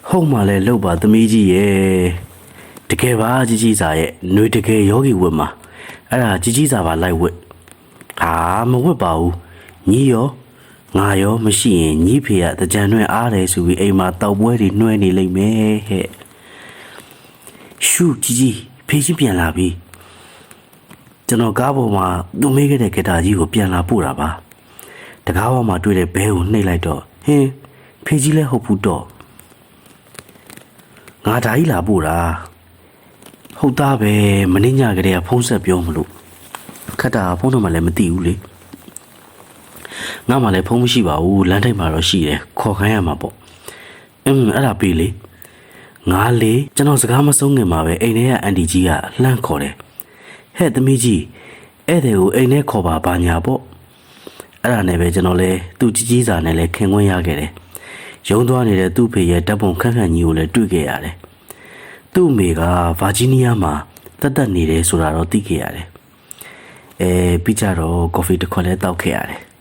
ဟုတ်မှလည်းလောက်ပါသမီးကြီးရဲ့တကယ်ပါကြီးကြီးစာရဲ့ຫນွေတကယ်ယောဂီဝတ်မှာအဲ့ဒါကြီးကြီးစာပါလိုက်ဝတ်ဟာမဝတ်ပါဘူးညီရောငါရောမရှိရင်ညီဖေကတကြံတွင်အားတယ်ဆိုပြီးအိမ်မှာတောက်ပွဲတွေနှွှဲနေလိမ့်မယ်ဟဲ့ရှုကြီးကြီးဖေးချင်းပြန်လာပြီကျွန်တော်ကားပေါ်မှာသူ့မေးခဲ့တဲ့ဂီတာကြီးကိုပြန်လာပို့တာပါတကားပေါ်မှာတွေ့တဲ့ဘဲကိုနှိပ်လိုက်တော့ဟင်းဖေးကြီးလည်းဟုတ်ဘူးတော့ငါဓာကြီးလာပို့တာဟုတ်သားပဲမင်းညကလေးကဖုံးဆက်ပြောမလို့ခက်တာဖုံးတော့မှလည်းမသိဘူးလေငါမှလည်းဖုံးမရှိပါဘူးလမ်းထိပ်မှာတော့ရှိတယ်ခေါ်ခိုင်းရမှာပေါ့အဲ့ဒါပြီးလေငါလေကျွန်တော်စကားမဆုံးခင်မှာပဲအိမ်ထဲကအန်တီကြီးကလှမ်းခေါ်တယ်ဟဲ့သမီးကြီးဧည့်သည်ကိုအိမ်ထဲခေါ်ပါဘာညာပေါ့အဲ့ဒါနဲ့ပဲကျွန်တော်လဲသူ့ကြီးကြီးစာနဲ့လဲခင်ခွင့်ရခဲ့တယ်ရုံးသွားနေတဲ့သူ့ဖေရဲ့တပ်ပုံခန့်ခန့်ကြီးကိုလည်းတွေ့ခဲ့ရတယ်။သူ့အမေကဗာဂျီးနီးယားမှာတက်နေတယ်ဆိုတာတော့သိခဲ့ရတယ်။ပြီးကြတော့ကော်ဖီတစ်ခွက်လည်းတောက်ခဲ့ရတယ်။